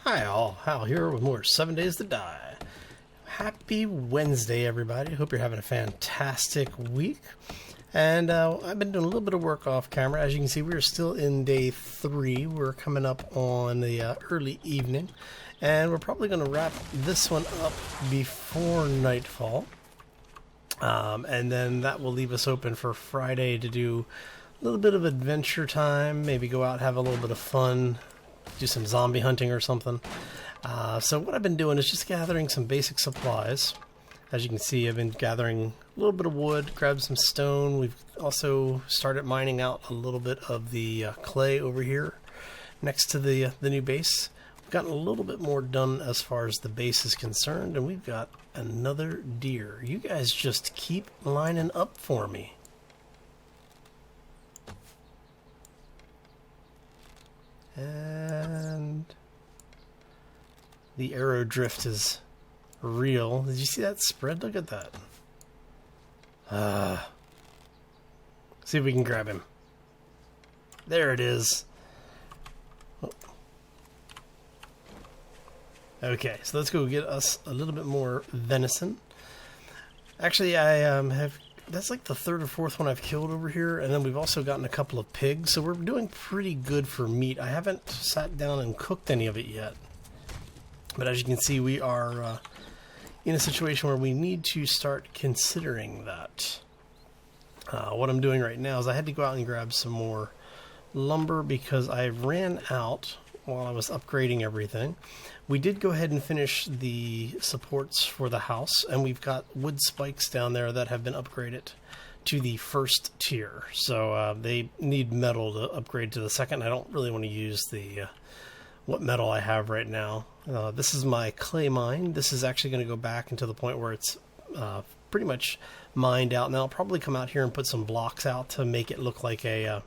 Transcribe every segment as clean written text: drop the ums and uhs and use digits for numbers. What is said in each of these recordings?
Hi all, Hal here with more 7 Days to Die. Happy Wednesday everybody, hope you're having a fantastic week. And I've been doing a little bit of work off camera. As you can see, we're still in day 3. We're coming up on the early evening. And we're probably going to wrap this one up before nightfall. And then that will leave us open for Friday to do a little bit of adventure time. Maybe go out, have a little bit of fun. Do some zombie hunting or something. So what I've been doing is just gathering some basic supplies. As you can see, I've been gathering a little bit of wood, grabbed some stone. We've also started mining out a little bit of the clay over here next to the new base. We've gotten a little bit more done as far as the base is concerned, and we've got another deer. You guys just keep lining up for me. And the arrow drift is real. Did you see that spread? Look at that. See if we can grab him. There it is. Oh. Okay, so let's go get us a little bit more venison. Actually, I have... That's like the 3rd or 4th one I've killed over here, and then we've also gotten a couple of pigs, so we're doing pretty good for meat. I haven't sat down and cooked any of it yet, but as you can see, we are in a situation where we need to start considering that. What I'm doing right now is I had to go out and grab some more lumber because I ran out while I was upgrading everything. We did go ahead and finish the supports for the house, and we've got wood spikes down there that have been upgraded to the 1st tier. So they need metal to upgrade to the 2nd. I don't really want to use the what metal I have right now. This is my clay mine. This is actually going to go back into the point where it's pretty much mined out. Now I'll probably come out here and put some blocks out to make it look like a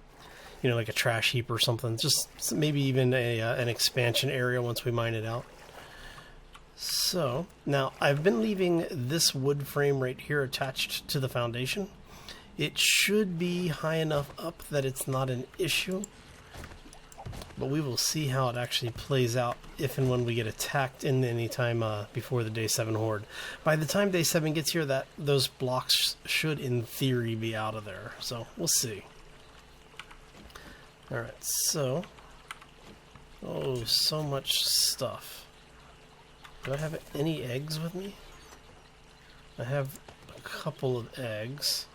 like a trash heap or something. Just maybe even an expansion area once we mine it out. So, now I've been leaving this wood frame right here attached to the foundation. It should be high enough up that it's not an issue. But we will see how it actually plays out if and when we get attacked in any time before the day 7 horde. By the time day 7 gets here, those blocks should in theory be out of there. So, we'll see. Alright, so... Oh, so much stuff. Do I have any eggs with me? I have a couple of eggs.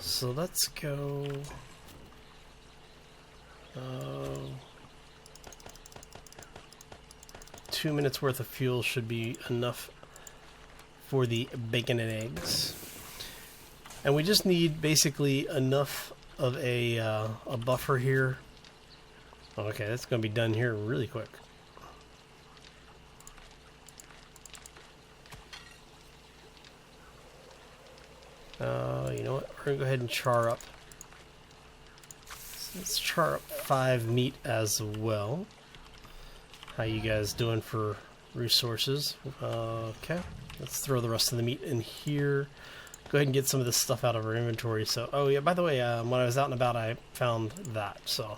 So let's go... 2 minutes worth of fuel should be enough for the bacon and eggs. And we just need basically enough of a buffer here. Okay, that's going to be done here really quick. You know what? We're going to go ahead and char up. So let's char up 5 meat as well. How you guys doing for resources? Okay, let's throw the rest of the meat in here. Go ahead and get some of this stuff out of our inventory. So, oh yeah, by the way, when I was out and about, I found that, so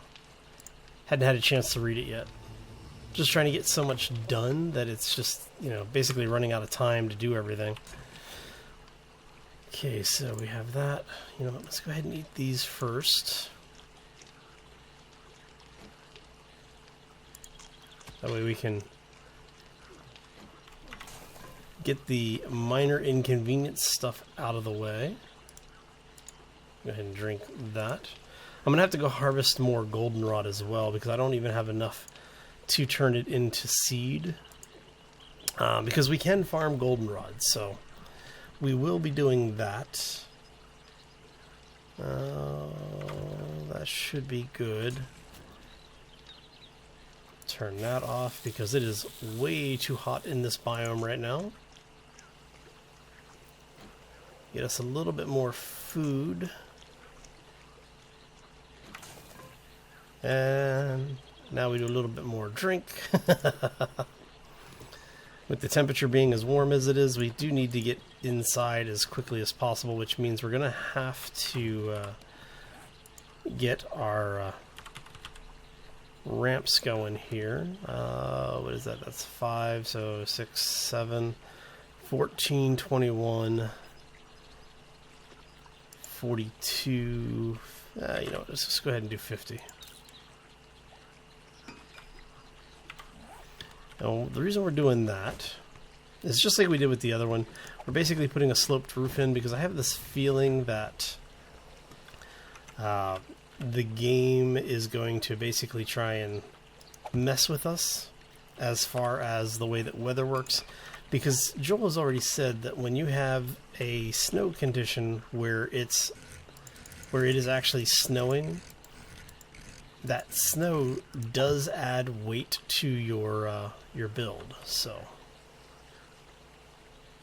hadn't had a chance to read it yet. Just trying to get so much done that it's just, basically running out of time to do everything. Okay, so we have that. You know what, let's go ahead and eat these first. That way we can get the minor inconvenience stuff out of the way. Go ahead and drink that. I'm going to have to go harvest more goldenrod as well because I don't even have enough to turn it into seed. Because we can farm goldenrod, so we will be doing that. That should be good. Turn that off because it is way too hot in this biome right now. Get us a little bit more food. And now we do a little bit more drink. With the temperature being as warm as it is, we do need to get inside as quickly as possible, which means we're going to have to get our ramps going here. What is that? That's 5, so 6, 7, 14, 21, 42. You know, let's just go ahead and do 50. Now, the reason we're doing that is just like we did with the other one. We're basically putting a sloped roof in because I have this feeling that the game is going to basically try and mess with us as far as the way that weather works. Because Joel has already said that when you have a snow condition where it is actually snowing, that snow does add weight to your build. So,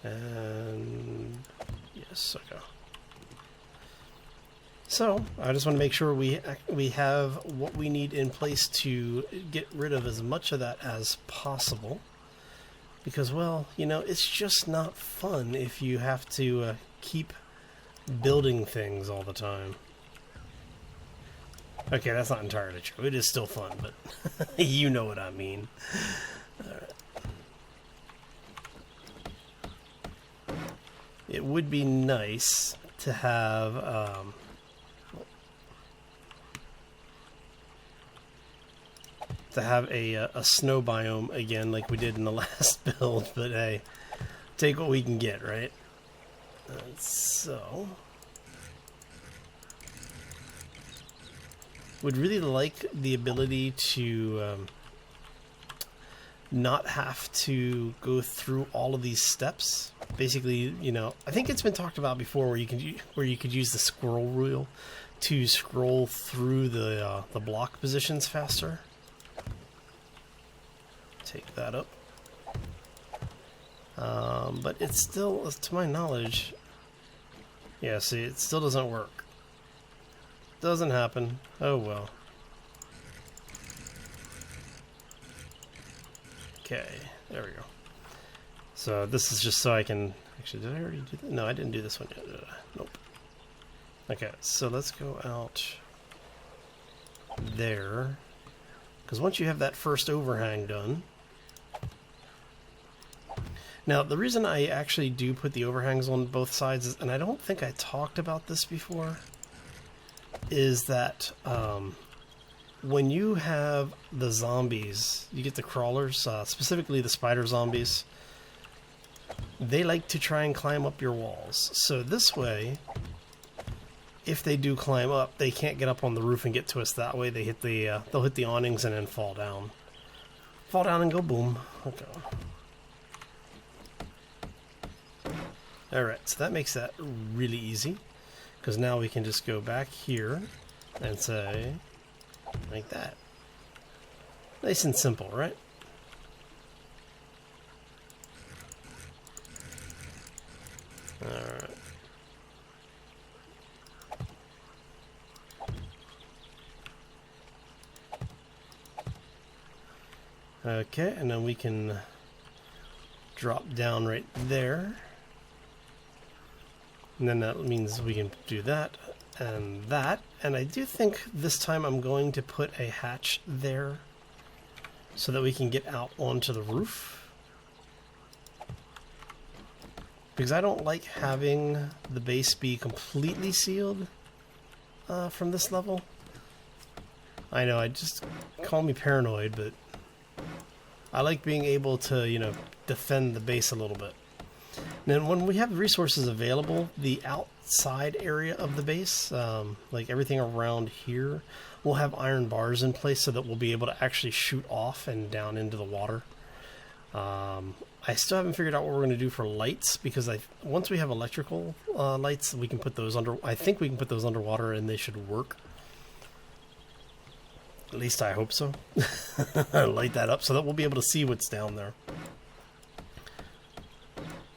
and yes, okay. So I just want to make sure we have what we need in place to get rid of as much of that as possible. Because, well, you know, it's just not fun if you have to keep building things all the time. Okay, that's not entirely true. It is still fun, but you know what I mean. Alright. It would be nice to have a snow biome again like we did in the last build, but hey, take what we can get, right? So would really like the ability to not have to go through all of these steps. Basically, you know, I think it's been talked about before where you could use the scroll wheel to scroll through the block positions faster. Take that up. But it's still, to my knowledge, yeah, see, it still doesn't work. Doesn't happen. Oh well. Okay, there we go. So this is just so I can, actually, did I already do that? No, I didn't do this one yet. Nope. Okay, so let's go out there. Because once you have that first overhang done. Now, the reason I actually do put the overhangs on both sides, is, and I don't think I talked about this before, is that when you have the zombies, you get the crawlers, specifically the spider zombies, they like to try and climb up your walls. So this way, if they do climb up, they can't get up on the roof and get to us that way. They hit the they'll hit the awnings and then fall down. Fall down and go boom. Okay. Alright, so that makes that really easy. Because now we can just go back here and say, like that. Nice and simple, right? Alright. Okay, and then we can drop down right there. And then that means we can do that and that. And I do think this time I'm going to put a hatch there so that we can get out onto the roof. Because I don't like having the base be completely sealed from this level. I know, I just call me paranoid, but I like being able to, you know, defend the base a little bit. And when we have resources available, the outside area of the base, like everything around here, will have iron bars in place so that we'll be able to actually shoot off and down into the water. I still haven't figured out what we're going to do for lights, because once we have electrical lights, we can put those under. I think we can put those underwater and they should work. At least I hope so. Light that up so that we'll be able to see what's down there.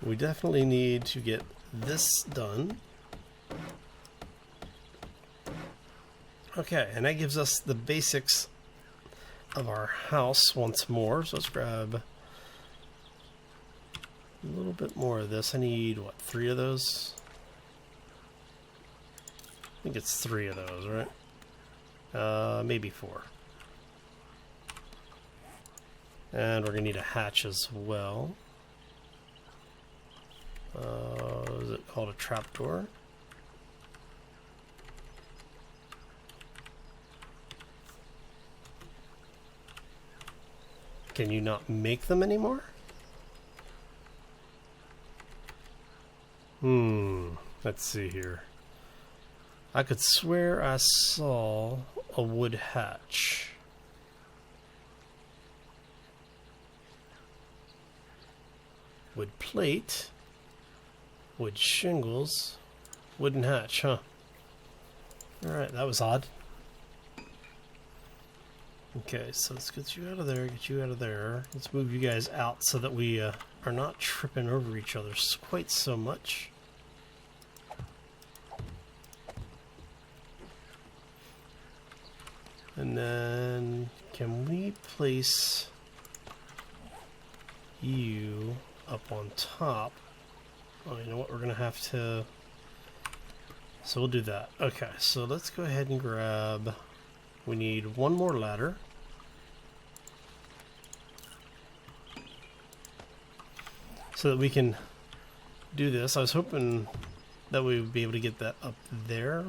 We definitely need to get this done. Okay, and that gives us the basics of our house once more. So let's grab a little bit more of this. I need, what, 3 of those? I think it's 3 of those, right? Maybe 4. And we're going to need a hatch as well. Is it called a trapdoor? Can you not make them anymore? Let's see here. I could swear I saw a wood hatch. Wood plate. Wood shingles. Wooden hatch, huh? Alright, that was odd. Okay, so let's get you out of there, get you out of there. Let's move you guys out so that we are not tripping over each other quite so much. And then, can we place you up on top? Oh, you know what? We're going to have to... So we'll do that. Okay, so let's go ahead and grab... We need one more ladder. So that we can do this. I was hoping that we would be able to get that up there.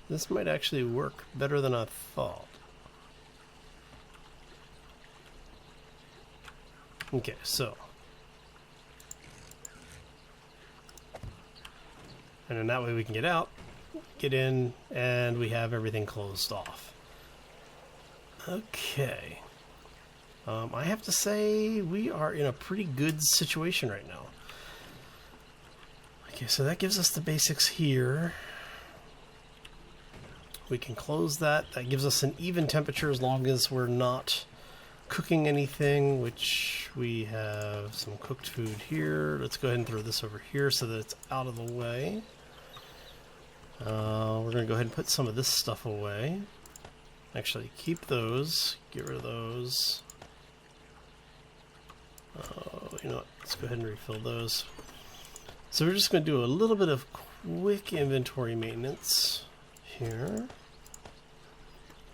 This might actually work better than I thought. Okay, so. And then that way we can get out, get in, and we have everything closed off. Okay. I have to say we are in a pretty good situation right now. Okay, so that gives us the basics here. We can close that. That gives us an even temperature as long as we're not cooking anything, which we have some cooked food here. Let's go ahead and throw this over here so that it's out of the way. We're going to go ahead and put some of this stuff away. Actually, keep those. Get rid of those. You know what? Let's go ahead and refill those. So we're just going to do a little bit of quick inventory maintenance here.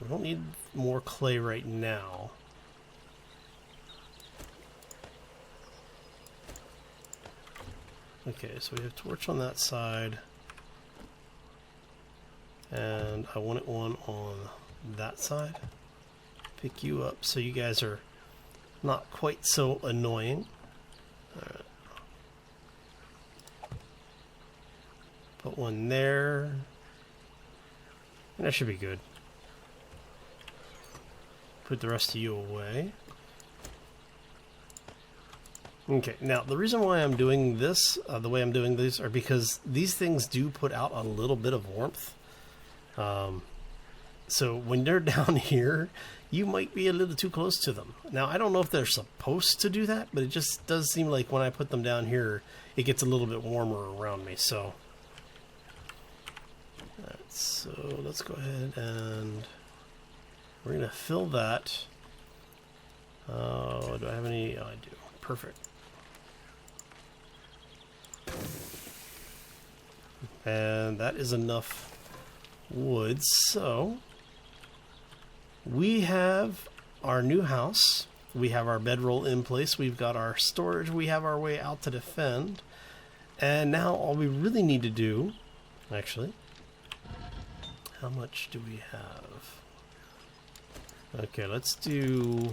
We don't need more clay right now. Okay, so we have torch on that side. And I wanted one on that side. Pick you up so you guys are not quite so annoying. Alright. Put one there. And that should be good. Put the rest of you away. Okay, now the reason why I'm doing this, the way I'm doing these, are because these things do put out a little bit of warmth. So when they're down here, you might be a little too close to them. Now, I don't know if they're supposed to do that, but it just does seem like when I put them down here, it gets a little bit warmer around me, so. Alright, so let's go ahead and we're going to fill that. Oh, do I have any? Oh, I do. Perfect. And that is enough wood, so we have our new house, we have our bedroll in place, we've got our storage, we have our way out to defend, and now all we really need to do, actually, how much do we have? Okay, let's do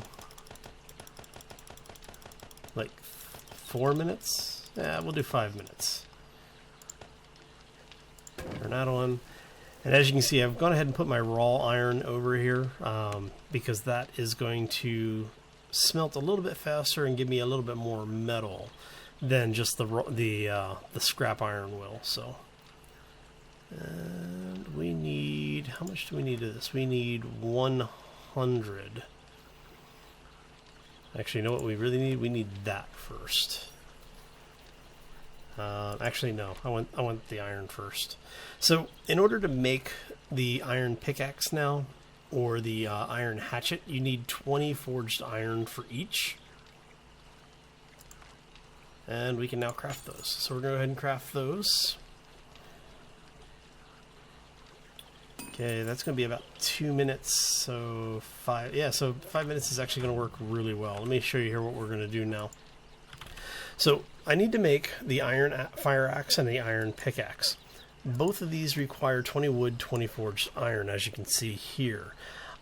like 4 minutes. Yeah, we'll do 5 minutes. Turn that on. And as you can see, I've gone ahead and put my raw iron over here because that is going to smelt a little bit faster and give me a little bit more metal than just the scrap iron will. So, and we need, how much do we need of this? We need 100. Actually, you know what we really need? We need that first. Actually, no. I want the iron first. So, in order to make the iron pickaxe now, or the iron hatchet, you need 20 forged iron for each. And we can now craft those. So we're going to go ahead and craft those. Okay, that's going to be about 2 minutes. So 5 minutes is actually going to work really well. Let me show you here what we're going to do now. So I need to make the iron fire axe and the iron pickaxe. Both of these require 20 wood, 20 forged iron, as you can see here.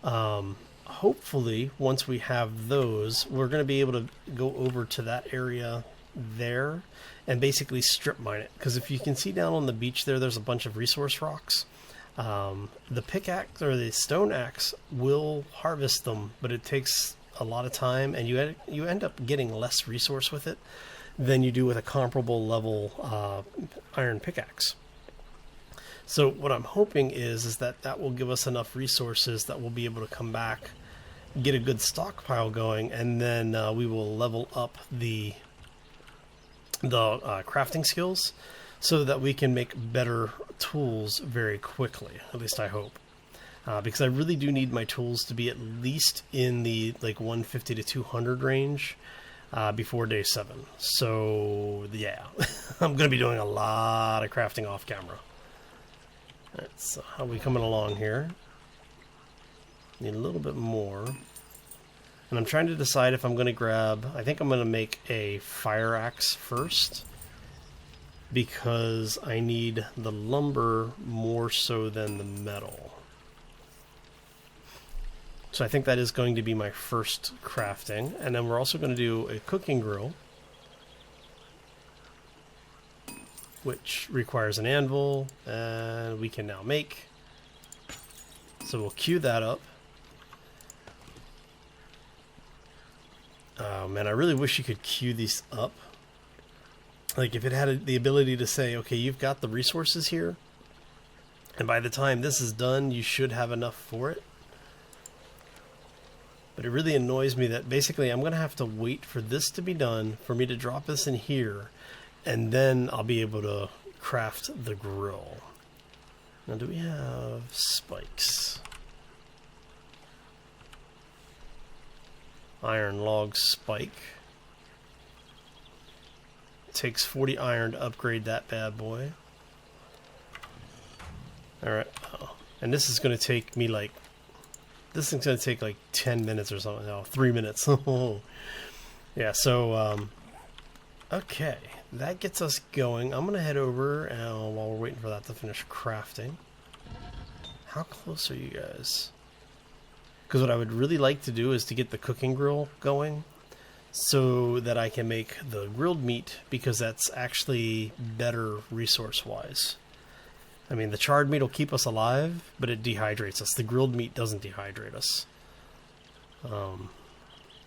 Hopefully, once we have those, we're going to be able to go over to that area there and basically strip mine it. Because if you can see down on the beach there, there's a bunch of resource rocks. The pickaxe or the stone axe will harvest them, but it takes a lot of time, and you end up getting less resource with it than you do with a comparable level iron pickaxe. So what I'm hoping is that will give us enough resources that we'll be able to come back, get a good stockpile going, and then we will level up the crafting skills so that we can make better tools very quickly. At least I hope. Because I really do need my tools to be at least in the like 150 to 200 range before day 7. So yeah, I'm going to be doing a lot of crafting off camera. Alright, so how are we coming along here? Need a little bit more. And I'm trying to decide if I'm going to grab... I think I'm going to make a fire axe first, because I need the lumber more so than the metal. So I think that is going to be my first crafting. And then we're also going to do a cooking grill, which requires an anvil, and we can now make. So we'll queue that up. Oh man, I really wish you could queue these up. Like if it had the ability to say, okay, you've got the resources here, and by the time this is done, you should have enough for it. But it really annoys me that basically I'm going to have to wait for this to be done, for me to drop this in here, and then I'll be able to craft the grill. Now, do we have spikes? Iron log spike. Takes 40 iron to upgrade that bad boy. Alright. Oh. And this is going to take me like... This thing's going to take like 10 minutes or something. No, 3 minutes. Yeah, so... okay. That gets us going. I'm going to head over while we're waiting for that to finish crafting. How close are you guys? Because what I would really like to do is to get the cooking grill going so that I can make the grilled meat, because that's actually better resource-wise. I mean, the charred meat will keep us alive, but it dehydrates us. The grilled meat doesn't dehydrate us.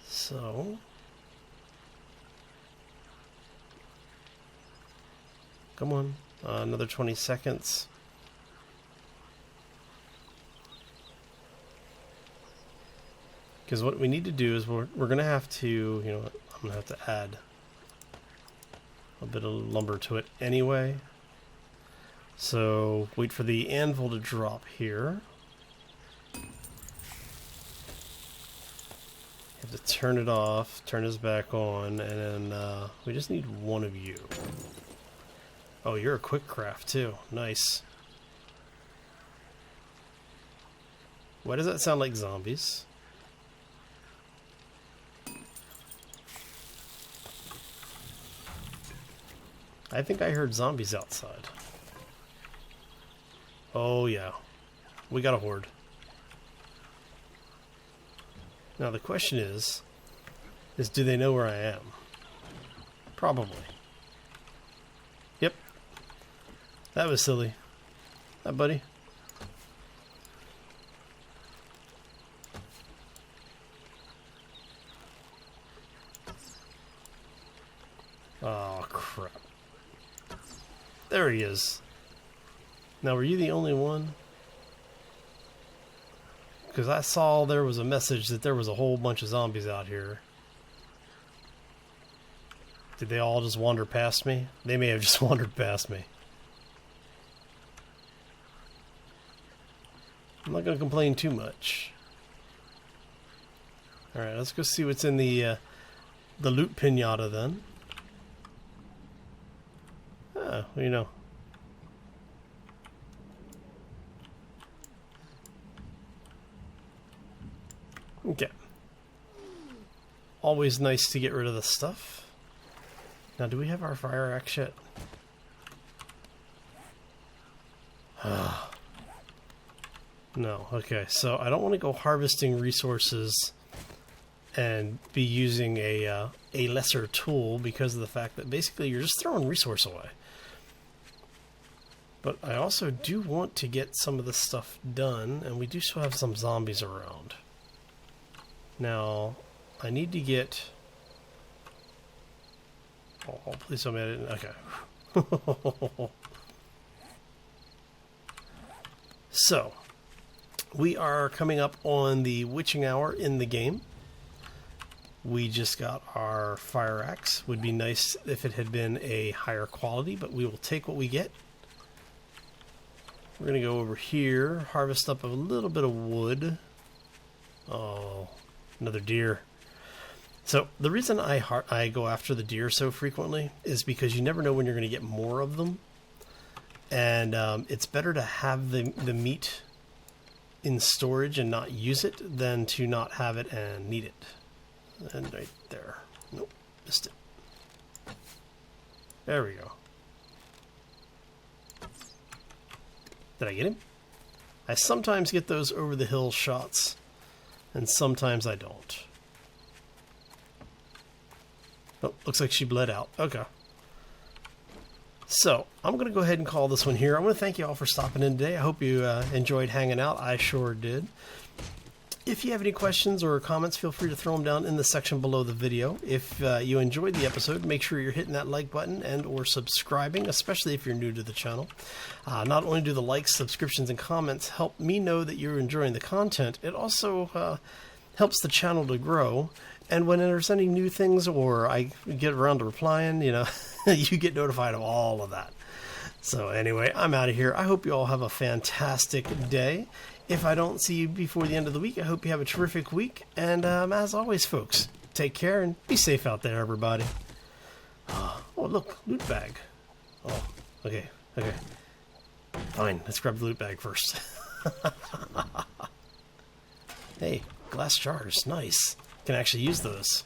So... Come on, another 20 seconds. Because what we need to do is we're going to have to, you know, I'm going to have to add a bit of lumber to it anyway. So wait for the anvil to drop here. Have to turn it off, turn this back on, and then we just need one of you. Oh, you're a quick craft too. Nice. Why does that sound like zombies? I think I heard zombies outside. Oh yeah. We got a horde. Now the question is do they know where I am? Probably. Yep. That was silly. Hi, buddy. Oh, crap. There he is. Now, were you the only one? Because I saw there was a message that there was a whole bunch of zombies out here. Did they all just wander past me? They may have just wandered past me. I'm not going to complain too much. Alright, let's go see what's in the loot pinata then. Ah, well, you know. Okay. Always nice to get rid of the stuff. Now, do we have our fire axe yet? No. Okay, so I don't want to go harvesting resources and be using a lesser tool because of the fact that basically you're just throwing resource away. But I also do want to get some of this stuff done, and we do still have some zombies around. Now, I need to get... Oh, please tell me I didn't... Okay. So, we are coming up on the witching hour in the game. We just got our fire axe. Would be nice if it had been a higher quality, but we will take what we get. We're going to go over here, harvest up a little bit of wood. Oh, another deer. So the reason I go after the deer so frequently is because you never know when you're going to get more of them. And it's better to have the meat in storage and not use it than to not have it and need it. And right there. Nope, missed it. There we go. Did I get him? I sometimes get those over the hill shots, and sometimes I don't. Oh, looks like she bled out. Okay. So, I'm going to go ahead and call this one here. I want to thank you all for stopping in today. I hope you enjoyed hanging out. I sure did. If you have any questions or comments, feel free to throw them down in the section below the video. If you enjoyed the episode, make sure you're hitting that like button and or subscribing, especially if you're new to the channel. Not only do the likes, subscriptions, and comments help me know that you're enjoying the content, it also helps the channel to grow. And when there's any new things or I get around to replying, you know, you get notified of all of that. So anyway, I'm out of here. I hope you all have a fantastic day. If I don't see you before the end of the week, I hope you have a terrific week. And as always, folks, take care and be safe out there, everybody. Oh, look, loot bag. Oh, okay. Fine, let's grab the loot bag first. Hey, glass jars, nice. Can actually use those.